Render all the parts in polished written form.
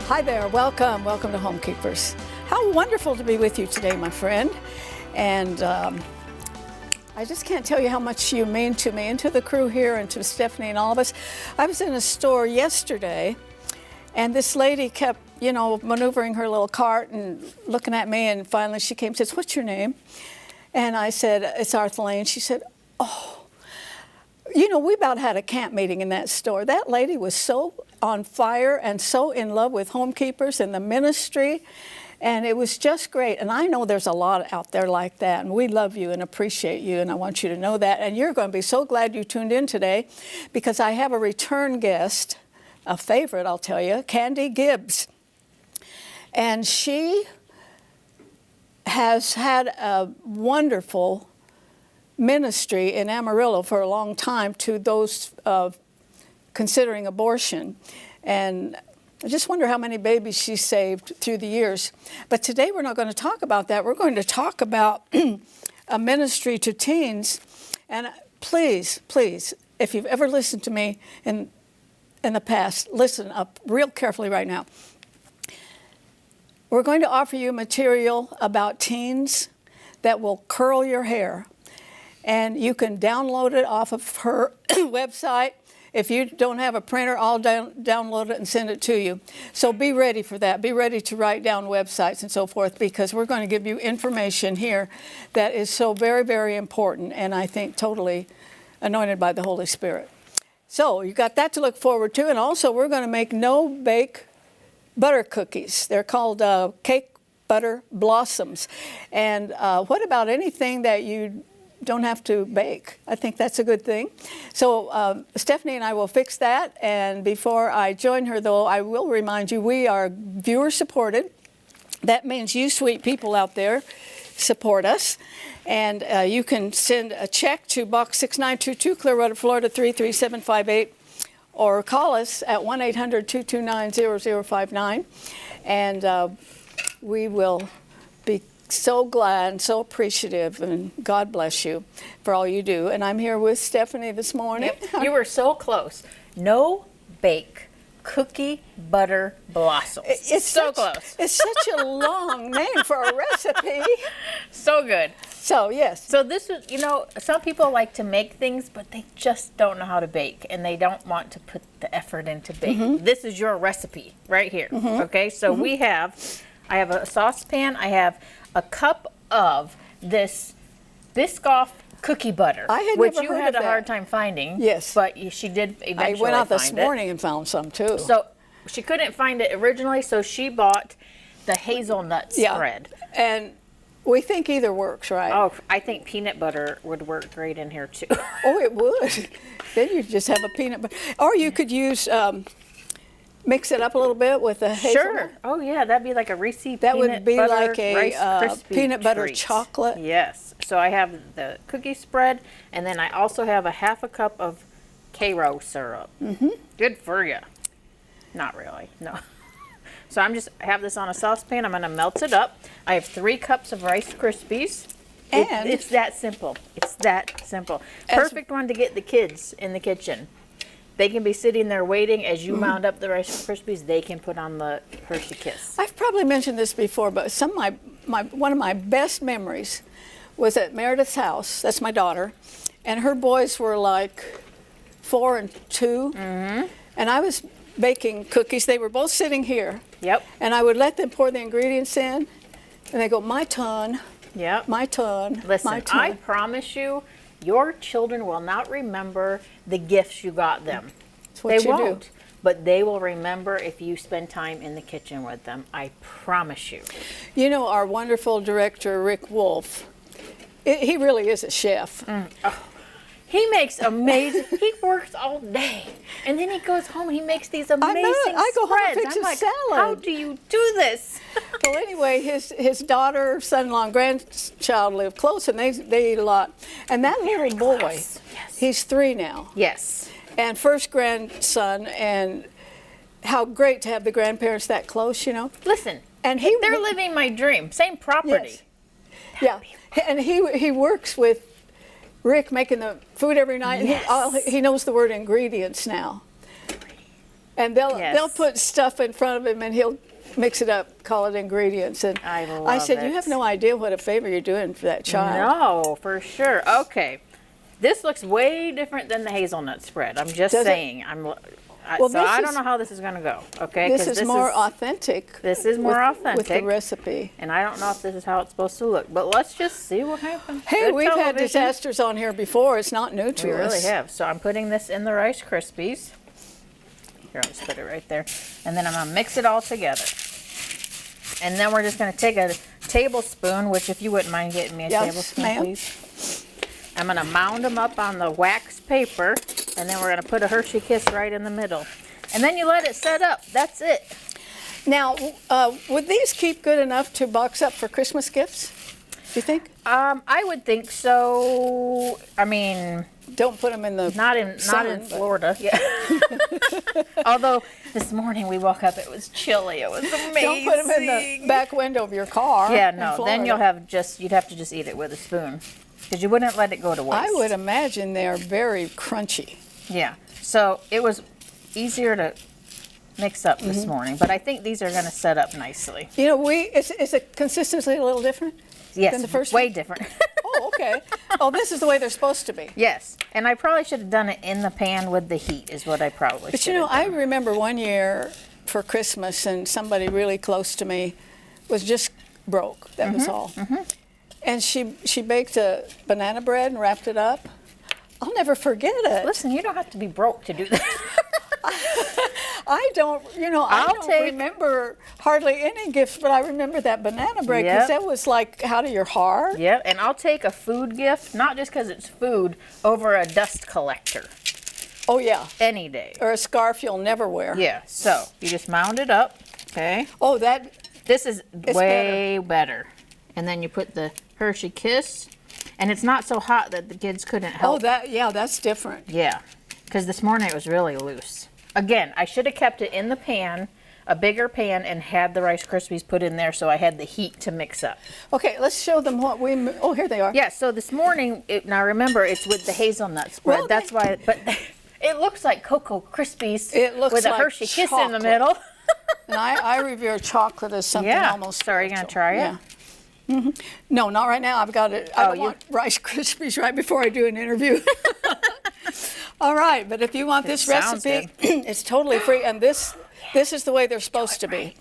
Hi there, welcome to Homekeepers. How wonderful to be with you today, my friend. And I just can't tell you how much you mean to me and to the crew here and to Stephanie and all of us. I was in a store yesterday and this lady kept, maneuvering her little cart and looking at me, and finally she came and says, "What's your name?" And I said, "It's Arthelene." She said, "Oh, we about had a camp meeting in that store." That lady was so on fire and so in love with Homekeepers and the ministry, and it was just great. And I know there's a lot out there like that, and we love you and appreciate you, and I want you to know that. And you're going to be so glad you tuned in today, because I have a return guest, a favorite, I'll tell you, Candy Gibbbs. And she has had a wonderful ministry in Amarillo for a long time to those considering abortion. And I just wonder how many babies she saved through the years. But today we're not going to talk about that. We're going to talk about a ministry to teens. And please, if you've ever listened to me in the past, listen up real carefully right now. We're going to offer you material about teens that will curl your hair. And you can download it off of her website. If you don't have a printer, I'll download it and send it to you. So be ready for that. Be ready to write down websites and so forth, because we're going to give you information here that is so very, very important, and I think totally anointed by the Holy Spirit. So you got that to look forward to. And also we're going to make no-bake butter cookies. They're called cake butter blossoms. And what about anything that you don't have to bake? I think that's a good thing. So Stephanie and I will fix that. And before I join her, though, I will remind you we are viewer supported. That means you sweet people out there support us. And you can send a check to Box 6922, Clearwater, Florida 33758, or call us at 1-800-229-0059. And we will be so glad and so appreciative, and God bless you for all you do. And I'm here with Stephanie this morning. Yep. You were so close. No bake cookie butter blossoms. It's so close. It's such a long name for a recipe. So good. So yes. So this is, some people like to make things, but they just don't know how to bake, and they don't want to put the effort into baking. Mm-hmm. This is your recipe right here. Mm-hmm. Okay. So I have a saucepan. I have a cup of this Biscoff cookie butter, which you had a hard time finding. Yes. But she did eventually find it. I went out this morning and found some too. So she couldn't find it originally, so she bought the hazelnut spread. And we think either works, right? Oh, I think peanut butter would work great in here too. Oh, it would. Then you just have a peanut butter. Or you could use... mix it up a little bit with a hazelnut. Sure. Oh yeah, that'd be like a Reese peanut butter. That would be like a peanut butter treat. chocolate. Yes. So I have the cookie spread, and then I also have a half a cup of Karo syrup. Mm-hmm. Good for you. Not really. No. So I have this on a saucepan. I'm going to melt it up. I have 3 cups of Rice Krispies. And it's that simple. It's that simple. Perfect one to get the kids in the kitchen. They can be sitting there waiting as you mound up the Rice Krispies. They can put on the Hershey Kiss. I've probably mentioned this before, but one of my best memories was at Meredith's house. That's my daughter, and her boys were like 4 and 2, mm-hmm. and I was baking cookies. They were both sitting here. Yep. And I would let them pour the ingredients in, and they go, "My turn." Yep. My turn. Listen, my turn. I promise you, your children will not remember the gifts you got them. That's what they won't. Do. But they will remember if you spend time in the kitchen with them. I promise you. Our wonderful director, Rick Wolf, he really is a chef. Mm. Oh. He makes amazing, he works all day. And then he goes home and he makes these amazing spreads. I go home and fix a salad. How do you do this? Well, anyway, his daughter, son-in-law, and grandchild live close, and they eat a lot. And that little boy, yes. He's 3 now. Yes. And first grandson, and how great to have the grandparents that close, Listen, and they're living my dream. Same property. Yes. Yeah, and he works with Rick making the food every night. Yes. And he knows the word ingredients now. And they'll put stuff in front of him, and he'll mix it up, call it ingredients. And I said, you have no idea what a favor you're doing for that child. No, for sure. Okay. This looks way different than the hazelnut spread. I'm just saying. I don't know how this is going to go. Okay, this is more authentic. This is more authentic with the recipe, and I don't know if this is how it's supposed to look. But let's just see what happens. Hey, we've had disasters on here before. It's not new to us. We really have. So I'm putting this in the Rice Krispies. Here, I'll just put it right there, and then I'm going to mix it all together. And then we're just going to take a tablespoon, which if you wouldn't mind getting me a tablespoon, please. I'm going to mound them up on the wax paper, and then we're going to put a Hershey Kiss right in the middle. And then you let it set up. That's it. Now, would these keep good enough to box up for Christmas gifts, do you think? I would think so. I mean... Don't put them in the not in Florida. Yeah. Although this morning we woke up, it was chilly. It was amazing. Don't put them in the back window of your car. Yeah, no. Then you'd have to just eat it with a spoon, because you wouldn't let it go to waste. I would imagine they're very crunchy. Yeah. So it was easier to mix up this morning, but I think these are going to set up nicely. You know, is the consistency a little different? Yes, than the first way one? Different. Oh, okay. Oh, this is the way they're supposed to be. Yes, and I probably should have done it in the pan with the heat is what I probably should have done. But you know, I remember one year for Christmas, and somebody really close to me was just broke. That was all. And she baked a banana bread and wrapped it up. I'll never forget it. Listen, you don't have to be broke to do that. I don't remember hardly any gifts, but I remember that banana bread because that was like out of your heart. Yeah, and I'll take a food gift, not just because it's food, over a dust collector. Oh, yeah. Any day. Or a scarf you'll never wear. Yeah, so you just mound it up, okay? Oh, this is way better. And then you put the Hershey Kiss, and it's not so hot that the kids couldn't help. Oh, that's different. Yeah, because this morning it was really loose. Again, I should have kept it in the pan, a bigger pan, and had the Rice Krispies put in there so I had the heat to mix up. Okay, let's show them what here they are. Yeah, so this morning, now remember, it's with the hazelnut spread. Well, that's why, but it looks like Cocoa Krispies with a Hershey Kiss in the middle. And I revere chocolate as something almost. So are you going to try it? Yeah. No, not right now. I've got it. I don't want Rice Krispies right before I do an interview. All right, but if you want this recipe, it's totally free, and this is the way they're supposed to be.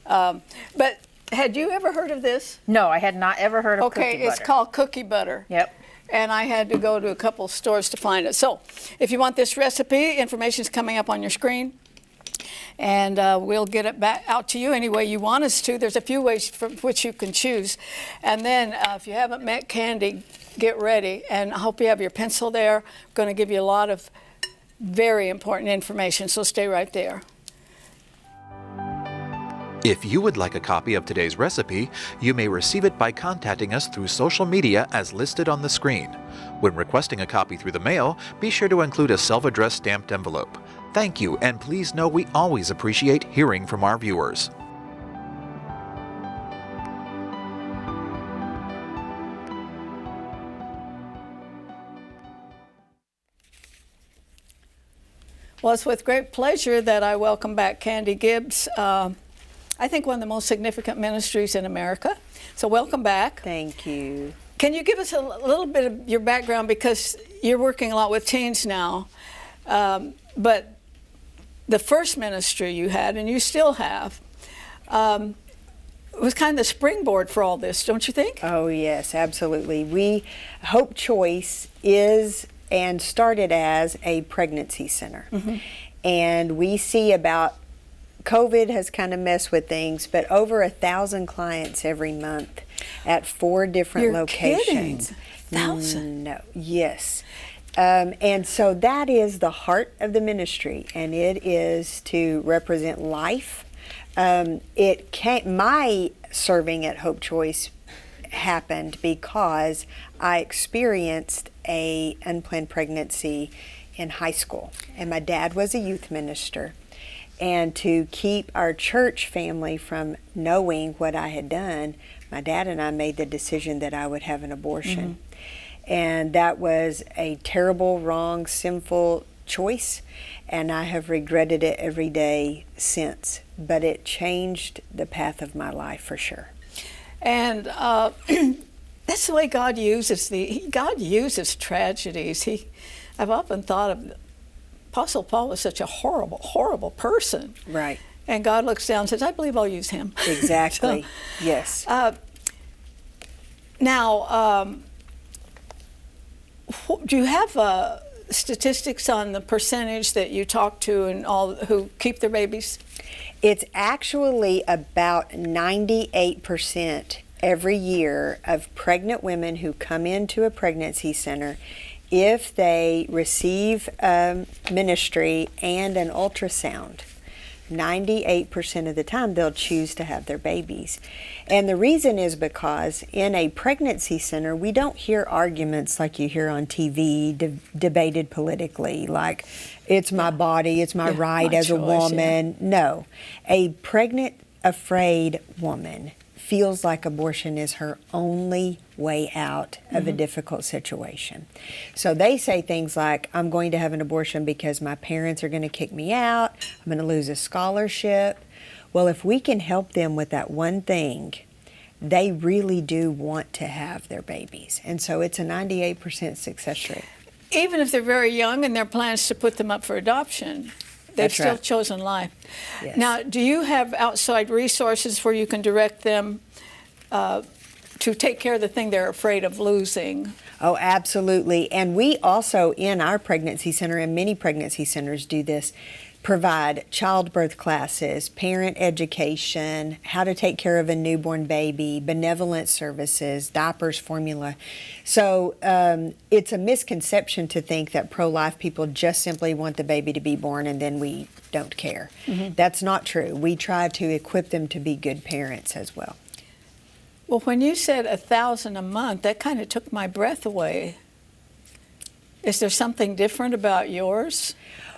But had you ever heard of this? No, I had not ever heard of cookie butter. Okay, it's called cookie butter. Yep. And I had to go to a couple stores to find it. So if you want this recipe, information's coming up on your screen. And we'll get it back out to you any way you want us to. There's a few ways from which you can choose. And then if you haven't met Candy, get ready. And I hope you have your pencil there. I'm going to give you a lot of very important information, so stay right there. If you would like a copy of today's recipe, you may receive it by contacting us through social media as listed on the screen. When requesting a copy through the mail, be sure to include a self-addressed stamped envelope. Thank you, and please know we always appreciate hearing from our viewers. Well, it's with great pleasure that I welcome back Candy Gibbbs. I think one of the most significant ministries in America. So welcome back. Thank you. Can you give us a little bit of your background, because you're working a lot with teens now, but the first ministry you had, and you still have, was kind of the springboard for all this, don't you think? Oh yes, absolutely. Hope Choice is and started as a pregnancy center. And we see about, COVID has kind of messed with things, but over 1,000 clients every month at 4 different locations. Kidding. 1,000? No, yes. And so that is the heart of the ministry, and it is to represent life. My serving at Hope Choice happened because I experienced a unplanned pregnancy in high school, and my dad was a youth minister. And to keep our church family from knowing what I had done, my dad and I made the decision that I would have an abortion. And that was a terrible, wrong, sinful choice, and I have regretted it every day since. But it changed the path of my life for sure. And that's the way God uses God uses tragedies. I've often thought of Apostle Paul was such a horrible, horrible person. Right. And God looks down and says, I believe I'll use him. Exactly. So, yes. Now, do you have statistics on the percentage that you talk to and all who keep their babies? It's actually about 98% every year of pregnant women who come into a pregnancy center, if they receive ministry and an ultrasound, 98% of the time they'll choose to have their babies. And the reason is because in a pregnancy center, we don't hear arguments like you hear on TV debated politically, like it's my body, it's my right my as a choice, woman. No, a pregnant, afraid woman feels like abortion is her only way out of a difficult situation. So they say things like, I'm going to have an abortion because my parents are going to kick me out, I'm going to lose a scholarship. Well, if we can help them with that one thing, they really do want to have their babies. And so it's a 98% success rate. Even if they're very young and their plans to put them up for adoption, they've That's still right. chosen life. Yes. Now, do you have outside resources where you can direct them to take care of the thing they're afraid of losing? Oh, absolutely. And we also, in our pregnancy center, and many pregnancy centers do this, provide childbirth classes, parent education, how to take care of a newborn baby, benevolent services, diapers, formula. So it's a misconception to think that pro-life people just simply want the baby to be born and then we don't care. That's not true. We try to equip them to be good parents as well. Well, when you said 1,000 a month, that kind of took my breath away. Is there something different about yours?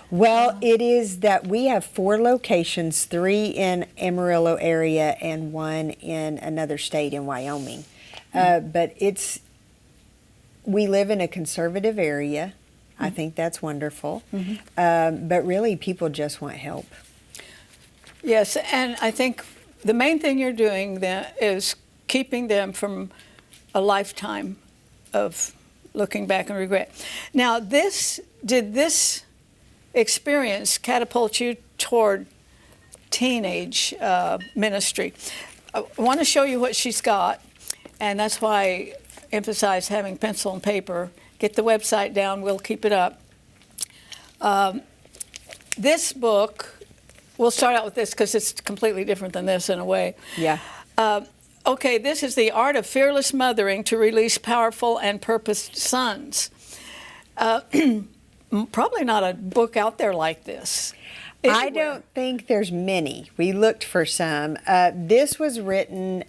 Well, it is that we have 4 locations, 3 in Amarillo area and 1 in another state in Wyoming. But we live in a conservative area. I think that's wonderful. But really, people just want help. Yes, and I think the main thing you're doing then is keeping them from a lifetime of looking back and regret. Now, did this experience catapult you toward teenage ministry? I want to show you what she's got, and that's why I emphasize having pencil and paper. Get the website down, we'll keep it up. This book, we'll start out with this because it's completely different than this in a way. Yeah. Okay, this is The Art of Fearless Mothering to Release Powerful and Purposed Sons. Probably not a book out there like this. I don't think there's many. We looked for some. This was written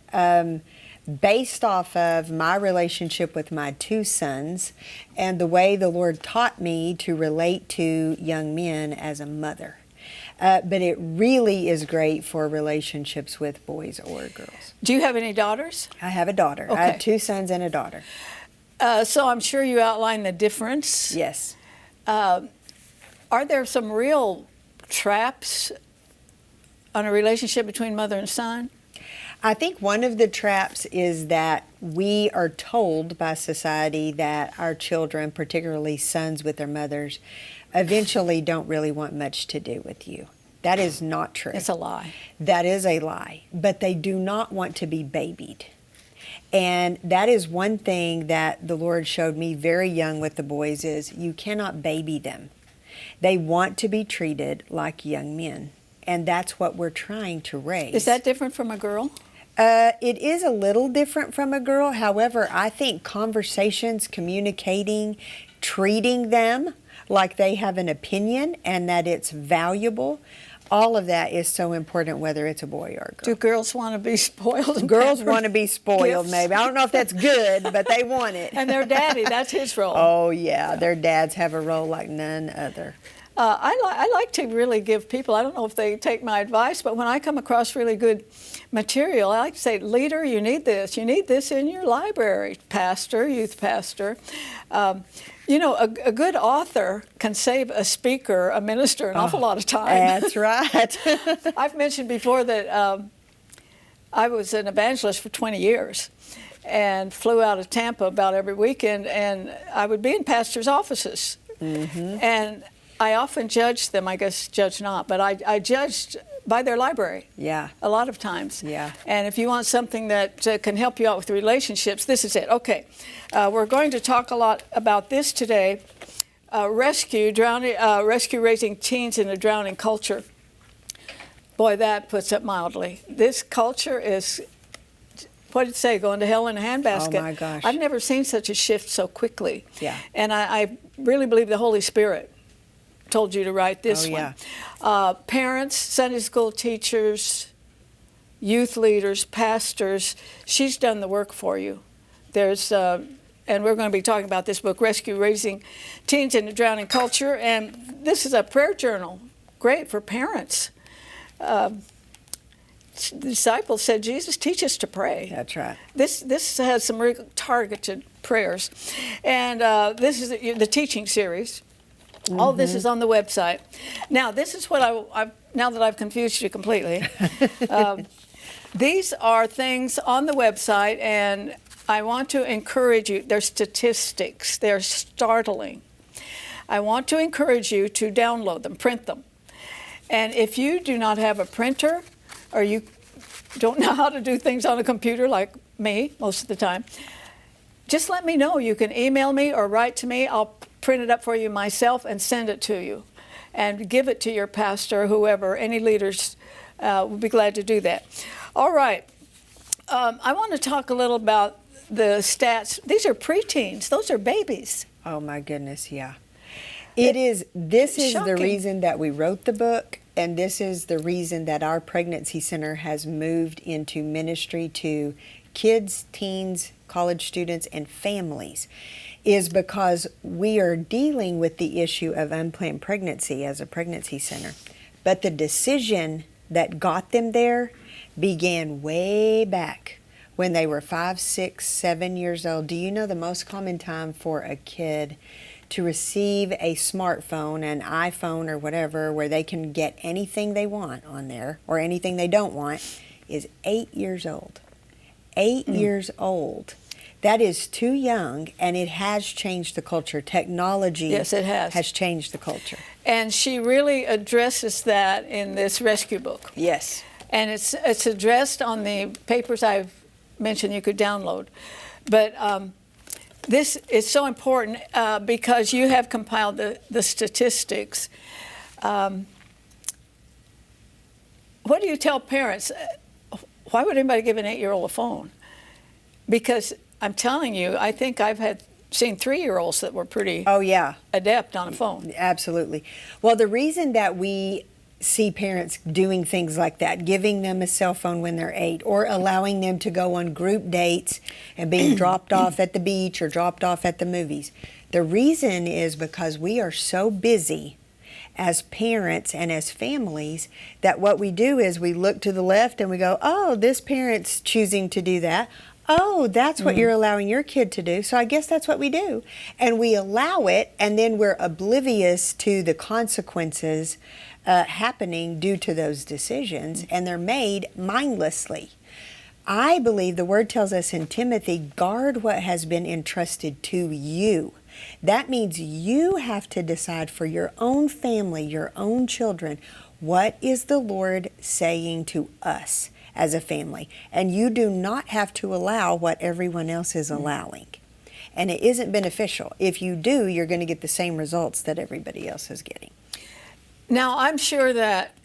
based off of my relationship with my 2 sons and the way the Lord taught me to relate to young men as a mother. But it really is great for relationships with boys or girls. Do you have any daughters? I have a daughter. Okay. I have 2 sons and a daughter. So I'm sure you outline the difference. Yes. Are there some real traps on a relationship between mother and son? I think one of the traps is that we are told by society that our children, particularly sons with their mothers, eventually don't really want much to do with you. That is not true. It's a lie. That is a lie. But they do not want to be babied. And that is one thing that the Lord showed me very young with the boys is you cannot baby them. They want to be treated like young men. And that's what we're trying to raise. Is that different from a girl? It is a little different from a girl. However, I think conversations, communicating, treating them like they have an opinion and that it's valuable, all of that is so important, whether it's a boy or a girl. Do girls want to be spoiled? And Girls pampered? want to be spoiled, Gifts? maybe. I don't know if that's good, but they want it. And their daddy, that's his role. Oh, yeah. Their dads have a role like none other. I like to really give people, I don't know if they take my advice, but when I come across really good material, I like to say, leader, you need this in your library, pastor, youth pastor. You know, a good author can save a speaker, a minister, an awful lot of time. That's right. I've mentioned before that I was an evangelist for 20 years and flew out of Tampa about every weekend, and I would be in pastors' offices. And I often judged them, I guess judge not, but I judged by their library. Yeah. A lot of times. Yeah. And if you want something that can help you out with relationships, this is it. Okay. We're going to talk a lot about this today. Rescue raising teens in a drowning culture. Boy, that puts it mildly. This culture is, what did it say, going to hell in a handbasket? Oh my gosh. I've never seen such a shift so quickly. Yeah. And I really believe the Holy Spirit told you to write this one. Parents, Sunday school teachers, youth leaders, pastors, she's done the work for you. There's, and we're going to be talking about this book, Rescue Raising Teens in a Drowning Culture, and this is a prayer journal, great for parents. The disciples said, Jesus, teach us to pray. That's right. This has some real targeted prayers. And this is the teaching series. All this is on the website. Now, this is what now that I've confused you completely. These are things on the website, and I want to encourage you. They're statistics. They're startling. I want to encourage you to download them, print them. And if you do not have a printer, or you don't know how to do things on a computer like me most of the time, just let me know. You can email me or write to me. I'll print it up for you myself and send it to you. And give it to your pastor, whoever, any leaders would be glad to do that. All right. I want to talk a little about the stats. These are preteens. Those are babies. Oh my goodness, yeah. This is shocking. the reason that we wrote the book, and this is the reason that our pregnancy center has moved into ministry to kids, teens, college students, and families, is because we are dealing with the issue of unplanned pregnancy as a pregnancy center. But the decision that got them there began way back when they were 5, 6, 7 years old. Do you know the most common time for a kid to receive a smartphone, an iPhone or whatever, where they can get anything they want on there or anything they don't want, is 8 years old. 8 years old. That is too young, and it has changed the culture. Technology, yes, it has changed the culture. And she really addresses that in this rescue book. Yes. And it's addressed on the papers I've mentioned you could download. But this is so important because you have compiled the statistics. What do you tell parents? Why would anybody give an 8-year-old a phone? Because I'm telling you, I think I've seen 3-year-olds that were pretty adept on a phone. Absolutely. Well, the reason that we see parents doing things like that, giving them a cell phone when they're 8, or allowing them to go on group dates and being dropped off at the beach or dropped off at the movies, the reason is because we are so busy as parents and as families that what we do is we look to the left and we go, oh, this parent's choosing to do that. Oh, that's what you're allowing your kid to do, so I guess that's what we do. And we allow it, and then we're oblivious to the consequences happening due to those decisions, and they're made mindlessly. I believe the Word tells us in Timothy, guard what has been entrusted to you. That means you have to decide for your own family, your own children, what is the Lord saying to us as a family? And you do not have to allow what everyone else is allowing. And it isn't beneficial. If you do, you're going to get the same results that everybody else is getting. Now, I'm sure that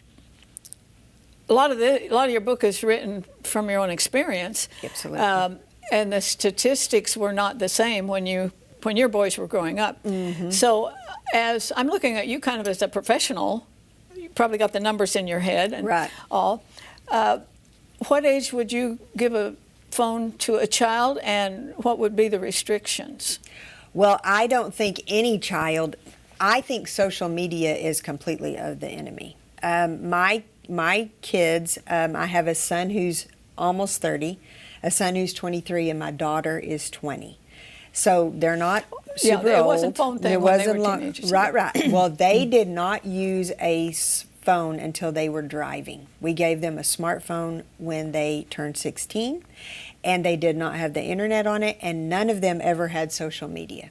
a lot of your book is written from your own experience. Absolutely. And the statistics were not the same when your boys were growing up. So as I'm looking at you kind of as a professional, you probably got the numbers in your head and all. What age would you give a phone to a child, and what would be the restrictions? Well, I don't think any child, I think social media is completely of the enemy. My kids, I have a son who's almost 30, a son who's 23, and my daughter is 20. So they're not super it old. wasn't phone thing It when they wasn't were long. teenagers. Right. Well, they did not use a phone until they were driving. We gave them a smartphone when they turned 16, and they did not have the internet on it, and none of them ever had social media.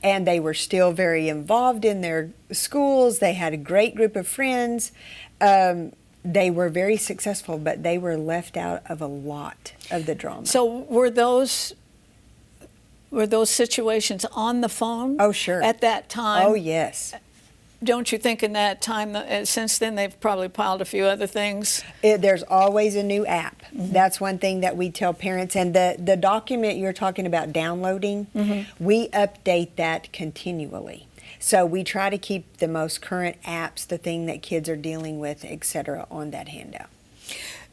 And they were still very involved in their schools. They had a great group of friends. They were very successful, but they were left out of a lot of the drama. So were those situations on the phone? Oh, sure. At that time? Oh, yes. Don't you think in that time, since then, they've probably piled a few other things? There's always a new app. That's one thing that we tell parents. And the document you're talking about downloading, we update that continually. So we try to keep the most current apps, the thing that kids are dealing with, et cetera, on that handout.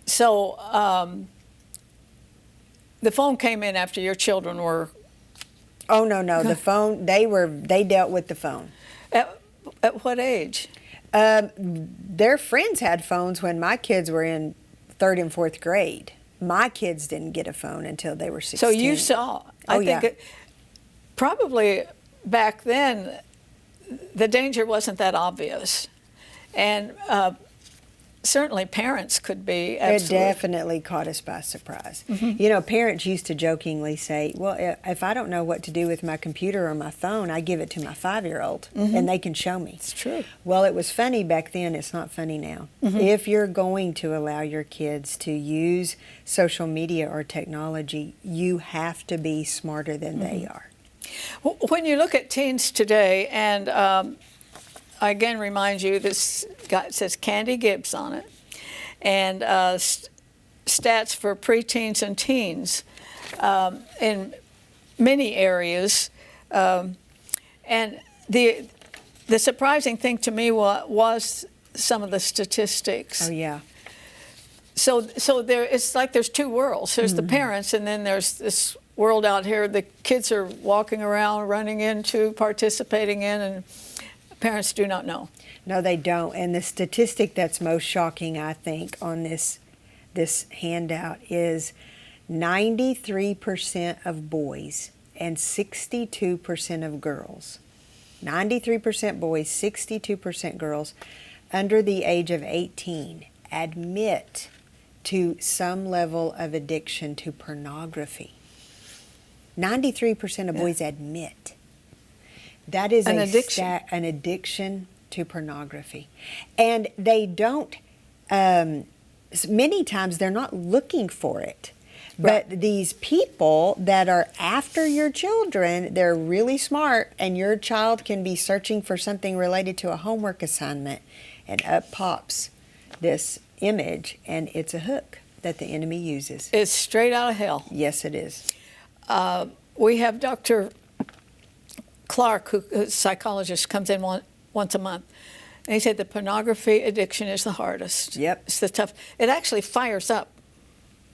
So the phone came in after your children were... Oh, no. The phone, they dealt with the phone. At what age? Their friends had phones when my kids were in 3rd and 4th grade. My kids didn't get a phone until they were 16. So you saw. I think probably back then, the danger wasn't that obvious. And certainly parents could be absolutely. It definitely caught us by surprise. You know, parents used to jokingly say, well, if I don't know what to do with my computer or my phone, I give it to my 5-year-old and they can show me. It's true. Well, it was funny back then. It's not funny now. If you're going to allow your kids to use social media or technology, you have to be smarter than they are. When you look at teens today, and I again remind you, this guy says Candy Gibbbs on it, and stats for preteens and teens in many areas. And the surprising thing to me was some of the statistics. Oh, yeah. So it's like there's two worlds. There's the parents, and then there's this world out here the kids are walking around, running into, participating in, and parents do not know. No, they don't. And the statistic that's most shocking, I think, on this handout is 93% of boys and 62% of girls. 93% boys, 62% girls under the age of 18 admit to some level of addiction to pornography. 93% of boys admit. That is an addiction. An addiction to pornography. And they don't, many times they're not looking for it. Right. But these people that are after your children, they're really smart, and your child can be searching for something related to a homework assignment, and up pops this image, and it's a hook that the enemy uses. It's straight out of hell. Yes, it is. We have Dr. Clark, who a psychologist, comes in once a month, and he said the pornography addiction is the hardest. Yep. It's the tough. It actually fires up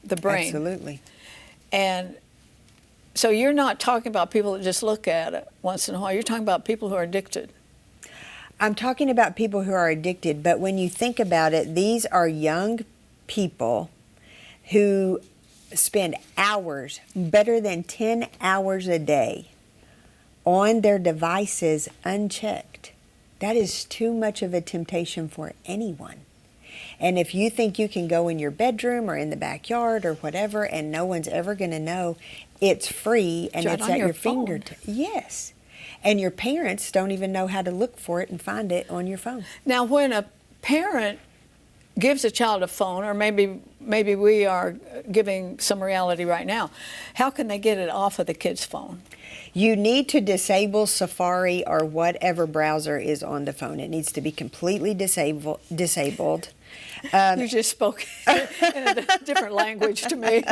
the brain. Absolutely. And so you're not talking about people that just look at it once in a while. You're talking about people who are addicted. I'm talking about people who are addicted, but when you think about it, these are young people who spend hours, better than 10 hours a day, on their devices unchecked. That is too much of a temptation for anyone. And if you think you can go in your bedroom or in the backyard or whatever and no one's ever going to know, it's free and It's it's on at your your fingertips. Yes. And your parents don't even know how to look for it and find it on your phone. Now, when a parent gives a child a phone, or maybe we are giving some reality right now, how can they get it off of the kid's phone? You need to disable Safari or whatever browser is on the phone. It needs to be completely disabled. You just spoke in a different language to me.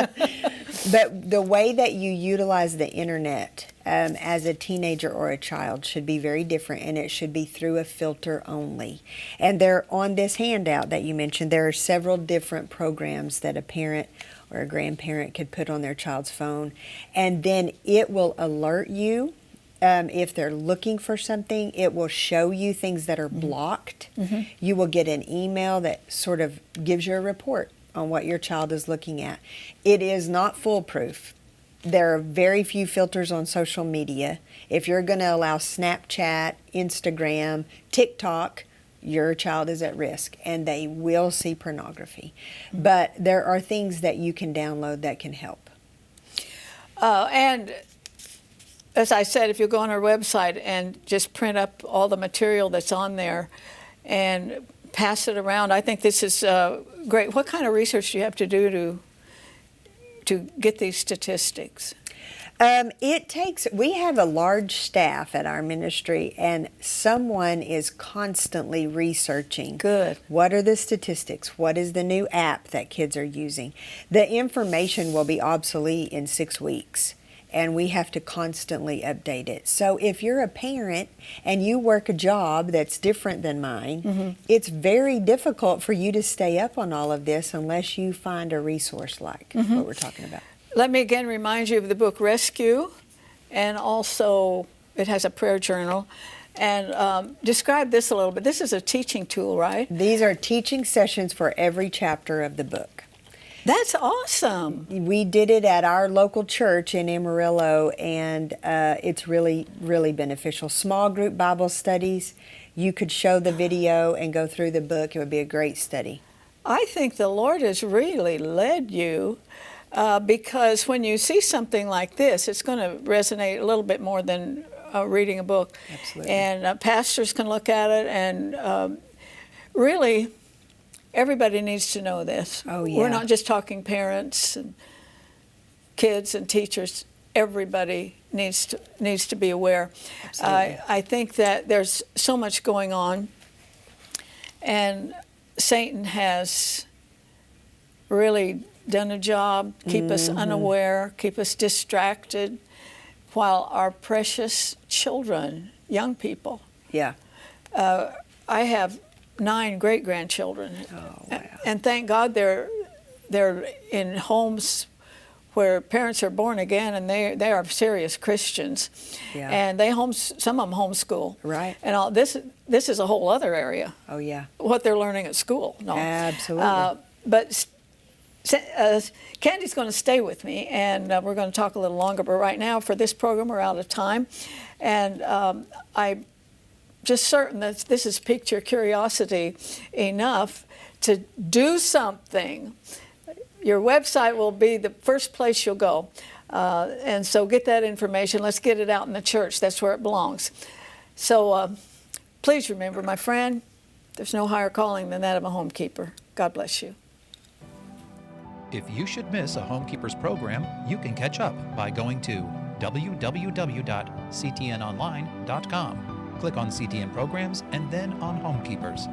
But the way that you utilize the internet as a teenager or a child should be very different, and it should be through a filter only. And there, on this handout that you mentioned, there are several different programs that a parent or a grandparent could put on their child's phone, and then it will alert you. If they're looking for something, it will show you things that are blocked. You will get an email that sort of gives you a report on what your child is looking at. It is not foolproof. There are very few filters on social media. If you're going to allow Snapchat, Instagram, TikTok, your child is at risk and they will see pornography. But there are things that you can download that can help. And as I said, if you go on our website and just print up all the material that's on there and pass it around, I think this is great. What kind of research do you have to do to get these statistics? We have a large staff at our ministry, and someone is constantly researching. Good. What are the statistics? What is the new app that kids are using? The information will be obsolete in 6 weeks, and we have to constantly update it. So if you're a parent and you work a job that's different than mine, it's very difficult for you to stay up on all of this unless you find a resource like what we're talking about. Let me again remind you of the book Rescue, and also it has a prayer journal. And describe this a little bit. This is a teaching tool, right? These are teaching sessions for every chapter of the book. That's awesome. We did it at our local church in Amarillo, and it's really, really beneficial. Small group Bible studies. You could show the video and go through the book. It would be a great study. I think the Lord has really led you. Because when you see something like this, it's going to resonate a little bit more than reading a book. Absolutely. And pastors can look at it, and really, everybody needs to know this. Oh, yeah. We're not just talking parents and kids and teachers. Everybody needs to be aware. Absolutely. I think that there's so much going on, and Satan has really done a job, keep us unaware, keep us distracted, while our precious children, young people. Yeah. I have 9 great-grandchildren. Oh, wow. And thank God they're in homes where parents are born again, and they are serious Christians. Yeah. And some of them homeschool. Right. And all this is a whole other area. Oh, yeah. What they're learning at school. No. Absolutely. But Candy's going to stay with me, and we're going to talk a little longer. But right now, for this program, we're out of time. And I'm just certain that this has piqued your curiosity enough to do something. Your website will be the first place you'll go. And so get that information. Let's get it out in the church. That's where it belongs. So please remember, my friend, there's no higher calling than that of a homekeeper. God bless you. If you should miss a Homekeepers program, you can catch up by going to www.ctnonline.com. Click on CTN Programs and then on Homekeepers.